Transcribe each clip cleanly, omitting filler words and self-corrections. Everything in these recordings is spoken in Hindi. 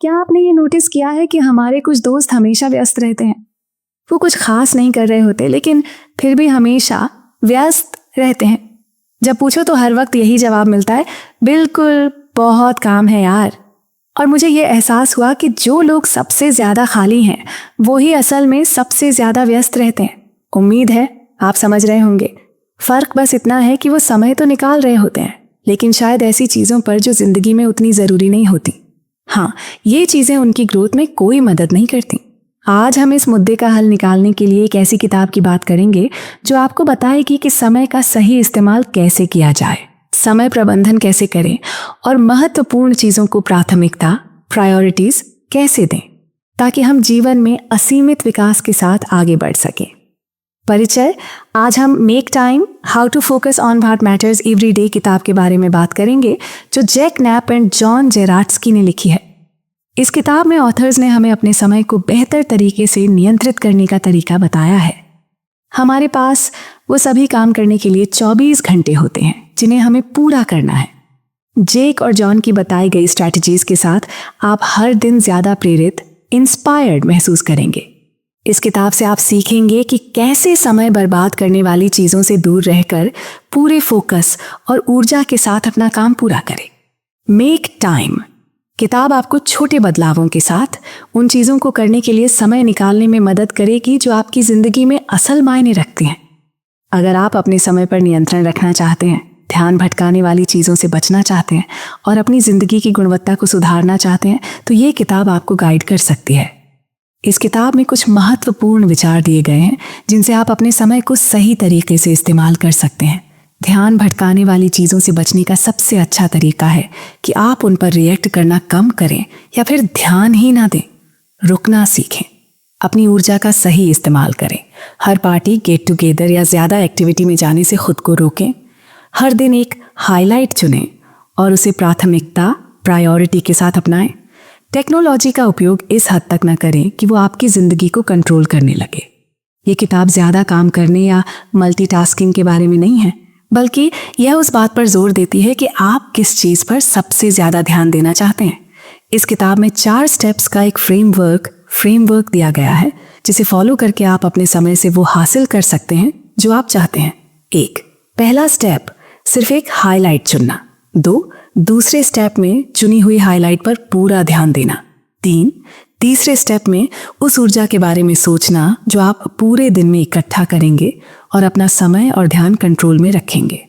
क्या आपने ये नोटिस किया है कि हमारे कुछ दोस्त हमेशा व्यस्त रहते हैं? वो कुछ खास नहीं कर रहे होते लेकिन फिर भी हमेशा व्यस्त रहते हैं। जब पूछो तो हर वक्त यही जवाब मिलता है, बिल्कुल बहुत काम है यार। और मुझे ये एहसास हुआ कि जो लोग सबसे ज्यादा खाली हैं वो ही असल में सबसे ज्यादा व्यस्त रहते हैं। उम्मीद है आप समझ रहे होंगे। फर्क बस इतना है कि वो समय तो निकाल रहे होते हैं लेकिन शायद ऐसी चीजों पर जो जिंदगी में उतनी जरूरी नहीं होती। हाँ, ये चीजें उनकी ग्रोथ में कोई मदद नहीं करती। आज हम इस मुद्दे का हल निकालने के लिए एक ऐसी किताब की बात करेंगे जो आपको बताएगी कि समय का सही इस्तेमाल कैसे किया जाए, समय प्रबंधन कैसे करें और महत्वपूर्ण चीजों को प्राथमिकता प्रायोरिटीज कैसे दें ताकि हम जीवन में असीमित विकास के साथ आगे बढ़ सकें। परिचय, आज हम make time how to focus on what matters every day किताब के बारे में बात करेंगे जो Jake Knapp and John Zeratsky ने लिखी है। इस किताब में ऑथर्स ने हमें अपने समय को बेहतर तरीके से नियंत्रित करने का तरीका बताया है। हमारे पास वो सभी काम करने के लिए 24 घंटे होते हैं जिन्हें हमें पूरा करना है। जेक और जॉन की बताई गई स्ट्रैटेजीज के साथ आप हर दिन ज्यादा प्रेरित, इंस्पायर्ड महसूस करेंगे। इस किताब से आप सीखेंगे कि कैसे समय बर्बाद करने वाली चीजों से दूर रहकर पूरे फोकस और ऊर्जा के साथ अपना काम पूरा करें। मेक टाइम किताब आपको छोटे बदलावों के साथ उन चीजों को करने के लिए समय निकालने में मदद करेगी जो आपकी जिंदगी में असल मायने रखती हैं। अगर आप अपने समय पर नियंत्रण रखना चाहते हैं, ध्यान भटकाने वाली चीजों से बचना चाहते हैं और अपनी जिंदगी की गुणवत्ता को सुधारना चाहते हैं तो ये किताब आपको गाइड कर सकती है। इस किताब में कुछ महत्वपूर्ण विचार दिए गए हैं जिनसे आप अपने समय को सही तरीके से इस्तेमाल कर सकते हैं। ध्यान भटकाने वाली चीज़ों से बचने का सबसे अच्छा तरीका है कि आप उन पर रिएक्ट करना कम करें या फिर ध्यान ही ना दें। रुकना सीखें, अपनी ऊर्जा का सही इस्तेमाल करें। हर पार्टी, गेट टुगेदर या ज़्यादा एक्टिविटी में जाने से खुद को रोकें। हर दिन एक हाईलाइट चुनें और उसे प्राथमिकता प्रायोरिटी के साथ अपनाएं। टेक्नोलॉजी का उपयोग इस हद तक न करें कि वो आपकी ज़िंदगी को कंट्रोल करने लगे। ये किताब ज़्यादा काम करने या मल्टीटास्किंग के बारे में नहीं है, बल्कि यह उस बात पर जोर देती है कि आप किस चीज़ पर सबसे ज़्यादा ध्यान देना चाहते हैं। इस किताब में 4 स्टेप्स का एक फ्रेमवर्क दिया गया है जिसे फॉलो करके आप अपने समय से वो हासिल कर सकते हैं जो आप चाहते हैं। 1, पहला स्टेप, सिर्फ एक हाईलाइट चुनना। 2, दूसरे स्टेप में चुनी हुई हाईलाइट पर पूरा ध्यान देना। 3, तीसरे स्टेप में उस ऊर्जा के बारे में सोचना जो आप पूरे दिन में इकट्ठा करेंगे और अपना समय और ध्यान कंट्रोल में रखेंगे।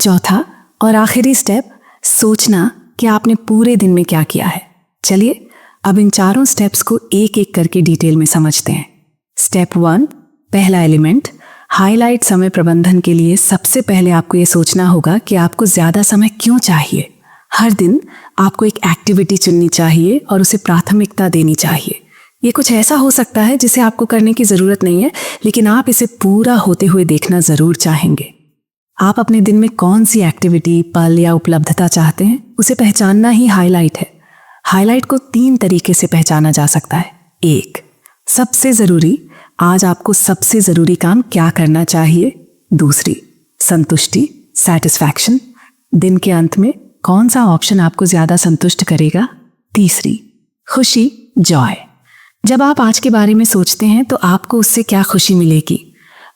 4था और आखिरी स्टेप, सोचना कि आपने पूरे दिन में क्या किया है। चलिए अब इन 4 स्टेप्स को एक एक करके डिटेल में समझते हैं। स्टेप 1, पहला एलिमेंट, हाईलाइट समय प्रबंधन के लिए सबसे पहले आपको ये सोचना होगा कि आपको ज़्यादा समय क्यों चाहिए। हर दिन आपको एक एक्टिविटी चुननी चाहिए और उसे प्राथमिकता देनी चाहिए। ये कुछ ऐसा हो सकता है जिसे आपको करने की ज़रूरत नहीं है लेकिन आप इसे पूरा होते हुए देखना ज़रूर चाहेंगे। आप अपने दिन में कौन सी एक्टिविटी, पल या उपलब्धता चाहते हैं उसे पहचानना ही हाईलाइट है। हाईलाइट को 3 तरीके से पहचाना जा सकता है। 1, सबसे ज़रूरी, आज आपको सबसे ज़रूरी काम क्या करना चाहिए। 2, संतुष्टि, सैटिस्फैक्शन, दिन के अंत में कौन सा ऑप्शन आपको ज़्यादा संतुष्ट करेगा। 3, खुशी, जॉय, जब आप आज के बारे में सोचते हैं तो आपको उससे क्या खुशी मिलेगी।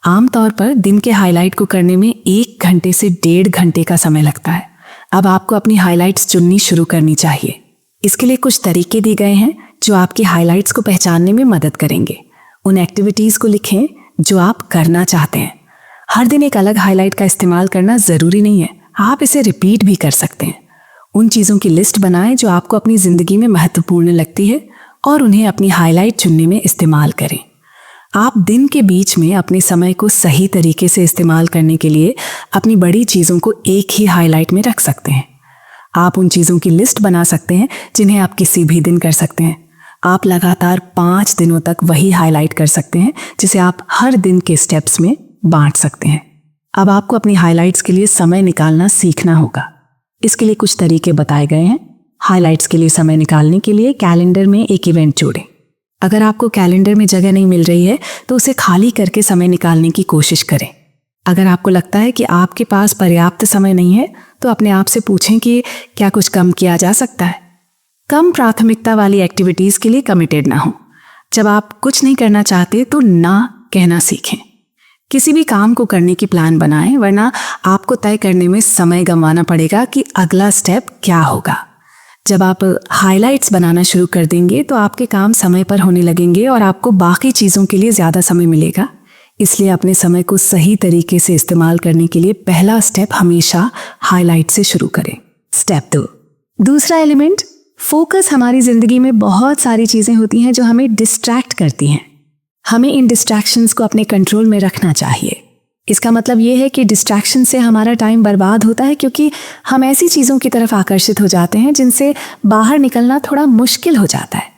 आमतौर पर दिन के हाईलाइट को करने में 1 घंटे से 1.5 घंटे का समय लगता है। अब आपको अपनी हाईलाइट्स चुननी शुरू करनी चाहिए। इसके लिए कुछ तरीके दिए गए हैं जो आपकी हाईलाइट्स को पहचानने में मदद करेंगे। उन एक्टिविटीज़ को लिखें जो आप करना चाहते हैं। हर दिन एक अलग हाईलाइट का इस्तेमाल करना ज़रूरी नहीं है, आप इसे रिपीट भी कर सकते हैं। उन चीज़ों की लिस्ट बनाएं जो आपको अपनी ज़िंदगी में महत्वपूर्ण लगती है और उन्हें अपनी हाईलाइट चुनने में इस्तेमाल करें। आप दिन के बीच में अपने समय को सही तरीके से इस्तेमाल करने के लिए अपनी बड़ी चीज़ों को एक ही हाईलाइट में रख सकते हैं। आप उन चीज़ों की लिस्ट बना सकते हैं जिन्हें आप किसी भी दिन कर सकते हैं। आप लगातार 5 दिनों तक वही हाईलाइट कर सकते हैं जिसे आप हर दिन के स्टेप्स में बांट सकते हैं। अब आपको अपनी हाईलाइट्स के लिए समय निकालना सीखना होगा। इसके लिए कुछ तरीके बताए गए हैं। हाईलाइट्स के लिए समय निकालने के लिए कैलेंडर में एक इवेंट जोड़ें। अगर आपको कैलेंडर में जगह नहीं मिल रही है तो उसे खाली करके समय निकालने की कोशिश करें। अगर आपको लगता है कि आपके पास पर्याप्त समय नहीं है तो अपने आप से पूछें कि क्या कुछ कम किया जा सकता है। कम प्राथमिकता वाली एक्टिविटीज़ के लिए कमिटेड ना हो। जब आप कुछ नहीं करना चाहते तो ना कहना सीखें। किसी भी काम को करने की प्लान बनाएं, वरना आपको तय करने में समय गंवाना पड़ेगा कि अगला स्टेप क्या होगा। जब आप हाइलाइट्स बनाना शुरू कर देंगे तो आपके काम समय पर होने लगेंगे और आपको बाकी चीज़ों के लिए ज़्यादा समय मिलेगा। इसलिए अपने समय को सही तरीके से इस्तेमाल करने के लिए पहला स्टेप हमेशा हाइलाइट से शुरू करें। स्टेप 2, दूसरा एलिमेंट, फोकस। हमारी ज़िंदगी में बहुत सारी चीज़ें होती हैं जो हमें डिस्ट्रैक्ट करती हैं। हमें इन डिस्ट्रैक्शंस को अपने कंट्रोल में रखना चाहिए। इसका मतलब ये है कि डिस्ट्रैक्शन से हमारा टाइम बर्बाद होता है क्योंकि हम ऐसी चीज़ों की तरफ आकर्षित हो जाते हैं जिनसे बाहर निकलना थोड़ा मुश्किल हो जाता है।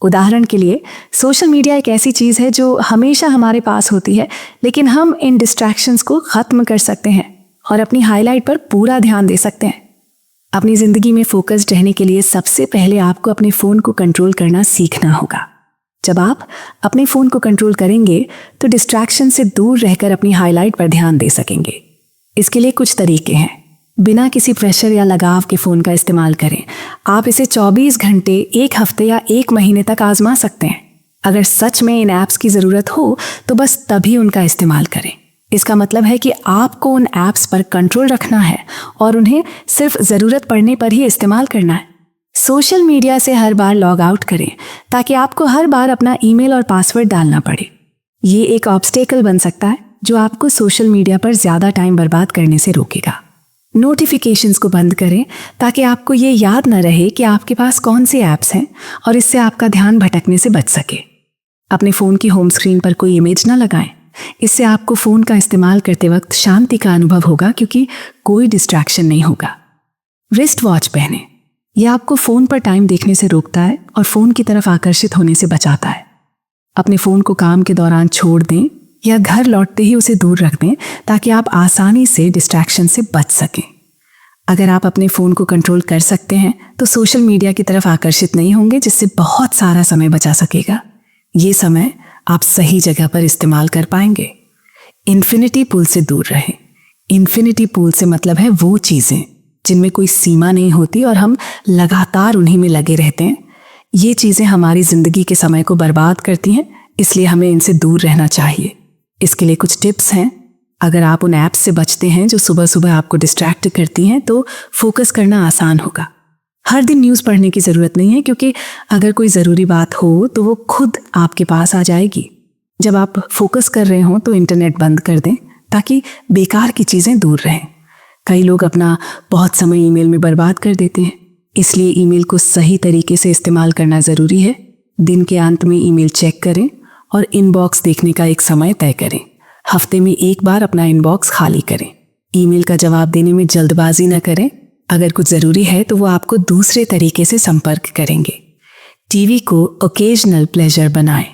उदाहरण के लिए, सोशल मीडिया एक ऐसी चीज़ है जो हमेशा हमारे पास होती है, लेकिन हम इन डिस्ट्रैक्शंस को ख़त्म कर सकते हैं और अपनी हाईलाइट पर पूरा ध्यान दे सकते हैं। अपनी ज़िंदगी में फोकस्ड रहने के लिए सबसे पहले आपको अपने फ़ोन को कंट्रोल करना सीखना होगा। जब आप अपने फ़ोन को कंट्रोल करेंगे तो डिस्ट्रैक्शन से दूर रहकर अपनी हाईलाइट पर ध्यान दे सकेंगे। इसके लिए कुछ तरीके हैं। बिना किसी प्रेशर या लगाव के फ़ोन का इस्तेमाल करें। आप इसे 24 घंटे, 1 हफ्ते या 1 महीने तक आजमा सकते हैं। अगर सच में इन ऐप्स की ज़रूरत हो तो बस तभी उनका इस्तेमाल करें। इसका मतलब है कि आपको उन ऐप्स पर कंट्रोल रखना है और उन्हें सिर्फ ज़रूरत पड़ने पर ही इस्तेमाल करना है। सोशल मीडिया से हर बार लॉग आउट करें ताकि आपको हर बार अपना ईमेल और पासवर्ड डालना पड़े। ये एक ऑब्स्टेकल बन सकता है जो आपको सोशल मीडिया पर ज़्यादा टाइम बर्बाद करने से रोकेगा। नोटिफिकेशंस को बंद करें ताकि आपको ये याद न रहे कि आपके पास कौन से ऐप्स हैं और इससे आपका ध्यान भटकने से बच सके। अपने फ़ोन की होम स्क्रीन पर कोई इमेज ना लगाएं। इससे आपको फ़ोन का इस्तेमाल करते वक्त शांति का अनुभव होगा क्योंकि कोई डिस्ट्रैक्शन नहीं होगा। रिस्ट वॉच पहनें। यह आपको फ़ोन पर टाइम देखने से रोकता है और फ़ोन की तरफ आकर्षित होने से बचाता है। अपने फ़ोन को काम के दौरान छोड़ दें या घर लौटते ही उसे दूर रख दें ताकि आप आसानी से डिस्ट्रैक्शन से बच सकें। अगर आप अपने फ़ोन को कंट्रोल कर सकते हैं तो सोशल मीडिया की तरफ आकर्षित नहीं होंगे, जिससे बहुत सारा समय बचा सकेगा। ये समय आप सही जगह पर इस्तेमाल कर पाएंगे। इन्फिनिटी पूल से दूर रहें। इन्फिनिटी पूल से मतलब है वो चीज़ें जिनमें कोई सीमा नहीं होती और हम लगातार उन्हीं में लगे रहते हैं। ये चीज़ें हमारी ज़िंदगी के समय को बर्बाद करती हैं, इसलिए हमें इनसे दूर रहना चाहिए। इसके लिए कुछ टिप्स हैं। अगर आप उन ऐप्स से बचते हैं जो सुबह सुबह आपको डिस्ट्रैक्ट करती हैं तो फोकस करना आसान होगा। हर दिन न्यूज़ पढ़ने की ज़रूरत नहीं है क्योंकि अगर कोई ज़रूरी बात हो तो वो खुद आपके पास आ जाएगी। जब आप फोकस कर रहे हों तो इंटरनेट बंद कर दें ताकि बेकार की चीज़ें दूर रहें। कई लोग अपना बहुत समय ईमेल में बर्बाद कर देते हैं, इसलिए ईमेल को सही तरीके से इस्तेमाल करना ज़रूरी है। दिन के अंत में ईमेल चेक करें और इनबॉक्स देखने का एक समय तय करें। हफ्ते में एक बार अपना इनबॉक्स खाली करें। ईमेल का जवाब देने में जल्दबाजी न करें। अगर कुछ ज़रूरी है तो वो आपको दूसरे तरीके से संपर्क करेंगे। टीवी को ओकेजनल प्लेजर बनाएं।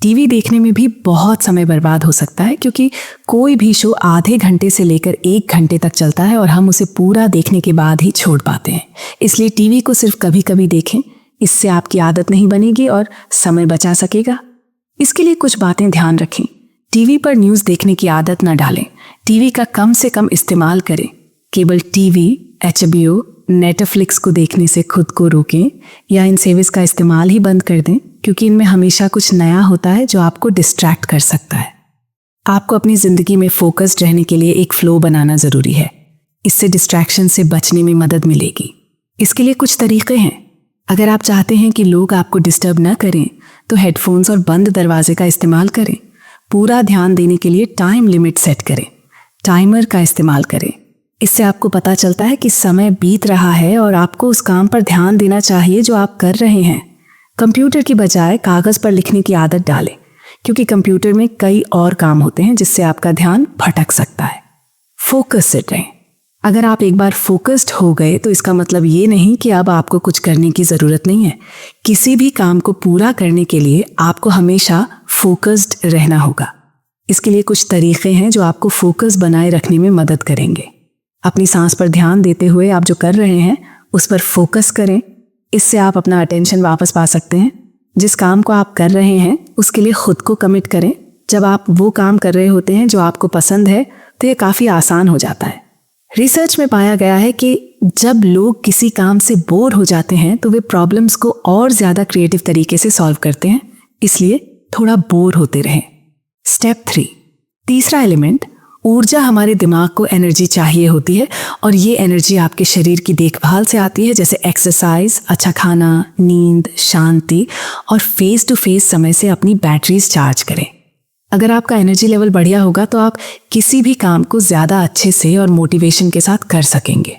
टीवी देखने में भी बहुत समय बर्बाद हो सकता है क्योंकि कोई भी शो आधे घंटे से लेकर 1 घंटे तक चलता है और हम उसे पूरा देखने के बाद ही छोड़ पाते हैं। इसलिए टीवी को सिर्फ कभी कभी देखें। इससे आपकी आदत नहीं बनेगी और समय बचा सकेगा। इसके लिए कुछ बातें ध्यान रखें। टीवी पर न्यूज़ देखने की आदत न डालें। टीवी का कम से कम इस्तेमाल करें। केबल टीवी, HBO, नेटफ्लिक्स को देखने से खुद को रोकें या इन सर्विस का इस्तेमाल ही बंद कर दें क्योंकि इनमें हमेशा कुछ नया होता है जो आपको डिस्ट्रैक्ट कर सकता है। आपको अपनी ज़िंदगी में फोकस्ड रहने के लिए एक फ्लो बनाना ज़रूरी है। इससे डिस्ट्रैक्शन से बचने में मदद मिलेगी। इसके लिए कुछ तरीके हैं। अगर आप चाहते हैं कि लोग आपको डिस्टर्ब न करें तो हेडफोन्स और बंद दरवाजे का इस्तेमाल करें। पूरा ध्यान देने के लिए टाइम लिमिट सेट करें। टाइमर का इस्तेमाल करें। इससे आपको पता चलता है कि समय बीत रहा है और आपको उस काम पर ध्यान देना चाहिए जो आप कर रहे हैं। कंप्यूटर की बजाय कागज़ पर लिखने की आदत डालें क्योंकि कंप्यूटर में कई और काम होते हैं जिससे आपका ध्यान भटक सकता है। फोकस्ड रहें। अगर आप एक बार फोकस्ड हो गए तो इसका मतलब ये नहीं कि अब आपको कुछ करने की ज़रूरत नहीं है। किसी भी काम को पूरा करने के लिए आपको हमेशा फोकस्ड रहना होगा। इसके लिए कुछ तरीके हैं जो आपको फोकस बनाए रखने में मदद करेंगे। अपनी सांस पर ध्यान देते हुए आप जो कर रहे हैं उस पर फोकस करें। इससे आप अपना अटेंशन वापस पा सकते हैं। जिस काम को आप कर रहे हैं उसके लिए खुद को कमिट करें। जब आप वो काम कर रहे होते हैं जो आपको पसंद है तो ये काफ़ी आसान हो जाता है। रिसर्च में पाया गया है कि जब लोग किसी काम से बोर हो जाते हैं तो वे प्रॉब्लम्स को और ज्यादा क्रिएटिव तरीके से सॉल्व करते हैं, इसलिए थोड़ा बोर होते रहें। स्टेप 3, तीसरा एलिमेंट, ऊर्जा हमारे दिमाग को एनर्जी चाहिए होती है और ये एनर्जी आपके शरीर की देखभाल से आती है, जैसे एक्सरसाइज, अच्छा खाना, नींद, शांति और फेस टू फेस समय से अपनी बैटरीज चार्ज करें। अगर आपका एनर्जी लेवल बढ़िया होगा तो आप किसी भी काम को ज़्यादा अच्छे से और मोटिवेशन के साथ कर सकेंगे।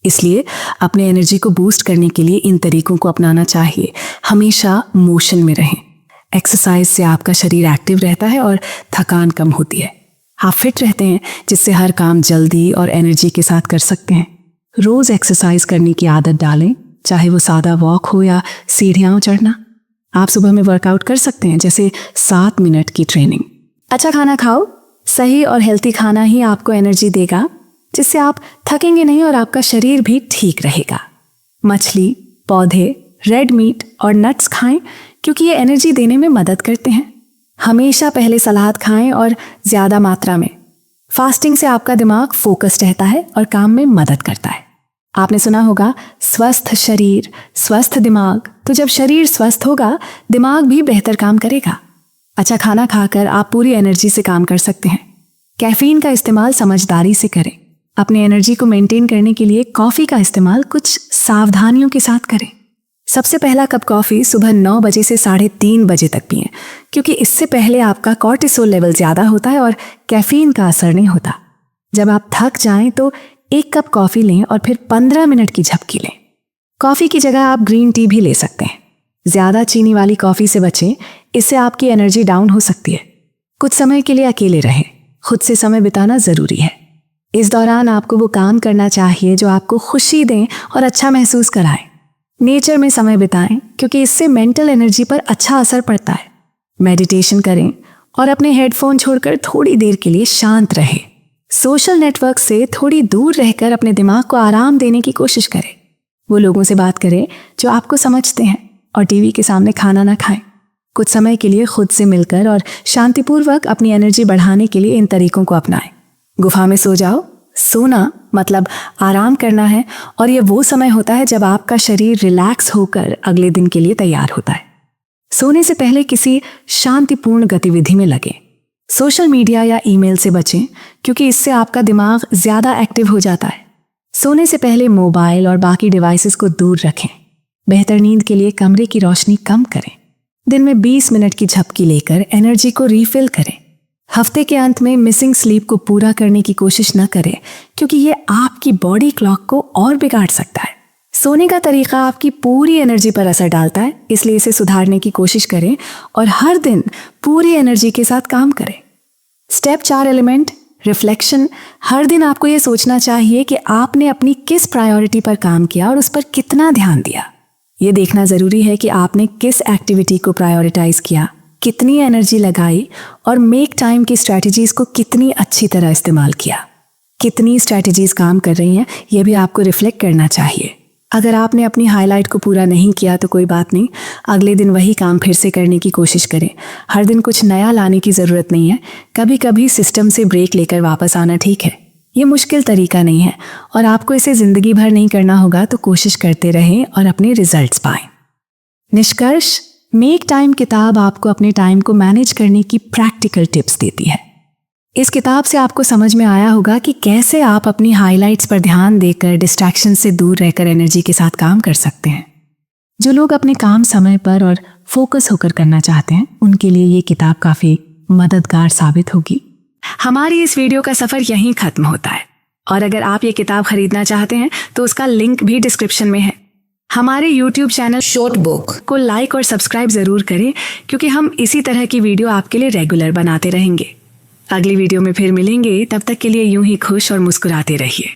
इसलिए अपने एनर्जी को बूस्ट करने के लिए इन तरीकों को अपनाना चाहिए। हमेशा मोशन में रहें। एक्सरसाइज से आपका शरीर एक्टिव रहता है और थकान कम होती है। आप फिट रहते हैं, जिससे हर काम जल्दी और एनर्जी के साथ कर सकते हैं। रोज़ एक्सरसाइज करने की आदत डालें, चाहे वो सादा वॉक हो या सीढ़ियाँ चढ़ना। आप सुबह में वर्कआउट कर सकते हैं, जैसे 7 मिनट की ट्रेनिंग। अच्छा खाना खाओ। सही और हेल्थी खाना ही आपको एनर्जी देगा, जिससे आप थकेंगे नहीं और आपका शरीर भी ठीक रहेगा। मछली, पौधे, रेड मीट और नट्स खाएं, क्योंकि ये एनर्जी देने में मदद करते हैं। हमेशा पहले सलाद खाएं और ज़्यादा मात्रा में। फास्टिंग से आपका दिमाग फोकस रहता है और काम में मदद करता है। आपने सुना होगा, स्वस्थ शरीर स्वस्थ दिमाग। तो जब शरीर स्वस्थ होगा, दिमाग भी बेहतर काम करेगा। अच्छा खाना खाकर आप पूरी एनर्जी से काम कर सकते हैं। कैफीन का इस्तेमाल समझदारी से करें। अपनी एनर्जी को मेंटेन करने के लिए कॉफ़ी का इस्तेमाल कुछ सावधानियों के साथ करें। सबसे पहला कप कॉफ़ी सुबह 9 बजे से 3:30 बजे तक पिएं, क्योंकि इससे पहले आपका कॉर्टिसोल लेवल ज़्यादा होता है और कैफीन का असर नहीं होता। जब आप थक जाएं तो 1 कप कॉफ़ी लें और फिर 15 मिनट की झपकी लें। कॉफ़ी की जगह आप ग्रीन टी भी ले सकते हैं। ज़्यादा चीनी वाली कॉफ़ी से बचें, इससे आपकी एनर्जी डाउन हो सकती है। कुछ समय के लिए अकेले रहें। खुद से समय बिताना ज़रूरी है। इस दौरान आपको वो काम करना चाहिए जो आपको खुशी दें और अच्छा महसूस कराएं। नेचर में समय बिताएं, क्योंकि इससे मेंटल एनर्जी पर अच्छा असर पड़ता है। मेडिटेशन करें और अपने हेडफोन छोड़कर थोड़ी देर के लिए शांत रहें। सोशल नेटवर्क से थोड़ी दूर रहकर अपने दिमाग को आराम देने की कोशिश करें। वो लोगों से बात करें जो आपको समझते हैं और टीवी के सामने खाना ना खाएं। कुछ समय के लिए खुद से मिलकर और शांतिपूर्वक अपनी एनर्जी बढ़ाने के लिए इन तरीकों को अपनाएं। गुफा में सो जाओ। सोना मतलब आराम करना है, और ये वो समय होता है जब आपका शरीर रिलैक्स होकर अगले दिन के लिए तैयार होता है। सोने से पहले किसी शांतिपूर्ण गतिविधि में लगें। सोशल मीडिया या ईमेल से बचें, क्योंकि इससे आपका दिमाग ज़्यादा एक्टिव हो जाता है। सोने से पहले मोबाइल और बाकी डिवाइसेस को दूर रखें। बेहतर नींद के लिए कमरे की रोशनी कम करें। दिन में 20 मिनट की झपकी लेकर एनर्जी को रीफिल करें। हफ्ते के अंत में मिसिंग स्लीप को पूरा करने की कोशिश न करें, क्योंकि ये आपकी बॉडी क्लॉक को और बिगाड़ सकता है। सोने का तरीका आपकी पूरी एनर्जी पर असर डालता है, इसलिए इसे सुधारने की कोशिश करें और हर दिन पूरी एनर्जी के साथ काम करें। Step 4 element, reflection. हर दिन आपको ये सोचना चाहिए कि आपने अपनी किस प्रायोरिटी पर काम किया और उस पर कितना ध्यान दिया। ये देखना ज़रूरी है कि आपने किस एक्टिविटी को प्रायोरिटाइज किया, कितनी एनर्जी लगाई और मेक टाइम की स्ट्रैटेजीज को कितनी अच्छी तरह इस्तेमाल किया। कितनी स्ट्रैटेजीज काम कर रही हैं, ये भी आपको रिफ्लेक्ट करना चाहिए। अगर आपने अपनी हाईलाइट को पूरा नहीं किया तो कोई बात नहीं, अगले दिन वही काम फिर से करने की कोशिश करें। हर दिन कुछ नया लाने की ज़रूरत नहीं है। कभी कभी सिस्टम से ब्रेक लेकर वापस आना ठीक है। ये मुश्किल तरीका नहीं है और आपको इसे ज़िंदगी भर नहीं करना होगा, तो कोशिश करते रहें और अपने रिजल्ट्स पाएं। निष्कर्ष, मेक टाइम किताब आपको अपने टाइम को मैनेज करने की प्रैक्टिकल टिप्स देती है। इस किताब से आपको समझ में आया होगा कि कैसे आप अपनी हाइलाइट्स पर ध्यान देकर डिस्ट्रैक्शन से दूर रहकर एनर्जी के साथ काम कर सकते हैं। जो लोग अपने काम समय पर और फोकस होकर करना चाहते हैं, उनके लिए ये किताब काफ़ी मददगार साबित होगी। हमारी इस वीडियो का सफ़र यहीं ख़त्म होता है, और अगर आप ये किताब खरीदना चाहते हैं तो उसका लिंक भी डिस्क्रिप्शन में है। हमारे YouTube चैनल शॉर्ट बुक को लाइक और सब्सक्राइब ज़रूर करें, क्योंकि हम इसी तरह की वीडियो आपके लिए रेगुलर बनाते रहेंगे। अगली वीडियो में फिर मिलेंगे, तब तक के लिए यूं ही खुश और मुस्कुराते रहिए।